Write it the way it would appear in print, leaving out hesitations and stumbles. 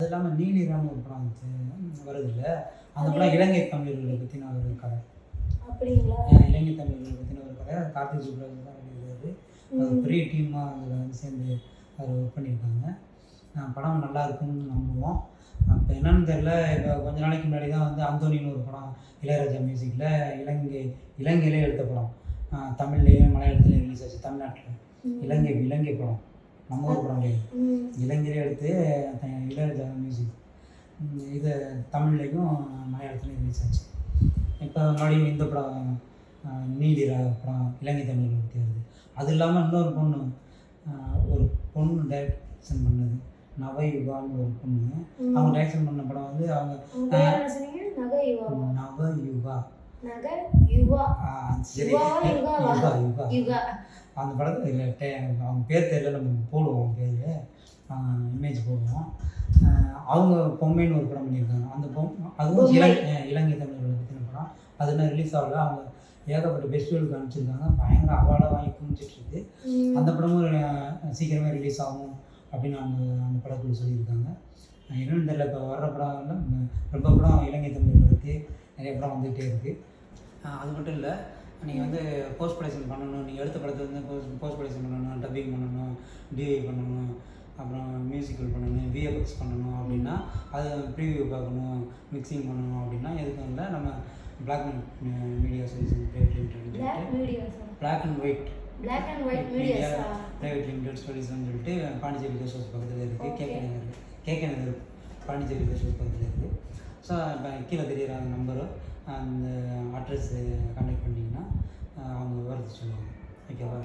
இல்லாமல் நீலிரான்னு ஒரு படம் வருது இல்லை, அந்த படம் இலங்கை தமிழர்களை பற்றின ஒரு கதை. அப்படிங்களா? இலங்கை தமிழர்களை பற்றின ஒரு கதை. கார்த்திக் சுப்ராஜ் தான் எழுதுறாரு. அது பெரிய டீமாக அதில் வந்து சேர்ந்து அவர் ஒர்க் பண்ணியிருக்காங்க. படம் நல்லா இருக்குன்னு நம்புவோம். இப்போ என்னென்னு தெரில, இப்போ கொஞ்ச நாளைக்கு முன்னாடி தான் வந்து அந்தோனின்னு ஒரு படம் இளையராஜா மியூசிக்கில் இலங்கையிலே எடுத்த படம், தமிழ்லேயும் மலையாளத்துலேயும் ரிலீஸ் ஆச்சு. தமிழ்நாட்டில் இலங்கை படம், நம்ம ஊர் படம் கிடையாது. இலங்கையிலே எடுத்து இளையராஜா மியூசிக் இது தமிழ்லேயும் மலையாளத்துலேயும் ரிலீஸ் ஆச்சு. இப்போ மறுபடியும் இந்த படம் நீலிரா படம் இலங்கை தமிழில் பற்றி வருது. அது இல்லாமல் இன்னொரு பொண்ணு டைரக்ஷன் பண்ணது நவயுகான்னு ஒரு பொண்ணு. அவங்க டைரக்ஷன் பண்ண படம் வந்து அவங்க நவயுகா சரி யுகா. அந்த படத்தில் அவங்க பேர் தெரியல, நம்ம போடுவோம் பேர், இமேஜ் போடுவோம். அவங்க பொம்மைன்னு ஒரு படம் பண்ணியிருக்காங்க. அந்த அதுவும் இலங்கை தமிழர்களை பற்றின படம். அது இன்னும் ரிலீஸ் ஆகல. அவங்க ஏகப்பட்ட ஃபெஸ்டிவலுக்கு அனுப்பிச்சிருக்காங்க. பயங்கர அவார்டாக வாங்கி குமிச்சிட்ருக்கு. அந்த படமும் சீக்கிரமே ரிலீஸ் ஆகும் அப்படின்னு அந்த படத்தில் சொல்லியிருக்காங்க. என்னென்னு தெரியல, இப்போ வர்ற படம் ரொம்ப படம் இலங்கை தமிழர்களை பற்றி நிறைய படம் வந்துகிட்டே இருக்குது. அது மட்டும் இல்லை, நீங்கள் வந்து போஸ்ட் ப்ரொடக்ஷன் பண்ணணும், நீங்கள் எடுத்த படத்தை வந்து போஸ்ட் ப்ரொடக்ஷன் பண்ணணும், டப்பிங் பண்ணணும், டிஐ பண்ணணும், அப்புறம் மியூசிக்கல் பண்ணணும், விஎஃப்எக்ஸ் பண்ணணும் அப்படின்னா, அது ப்ரீவியூ பார்க்கணும், மிக்சிங் பண்ணணும் அப்படின்னா எதுக்கும் இல்லை, நம்ம Black and Media Solution Private Limited Solution சொல்லிட்டு பாண்டிச்சேரி கெஸ்ட் ஹவுஸ் பக்கத்தில் இருக்குது. KK Nagar Pondicherry guest house பக்கத்தில் இருக்குது. ஸோ இப்போ கீழே தெரியிற அந்த நம்பரோ அந்த அட்ரஸ் கான்டாக்ட் பண்ணிங்கன்னா அவங்க விவரத்தை சொல்லுவாங்க. ஓகேவா?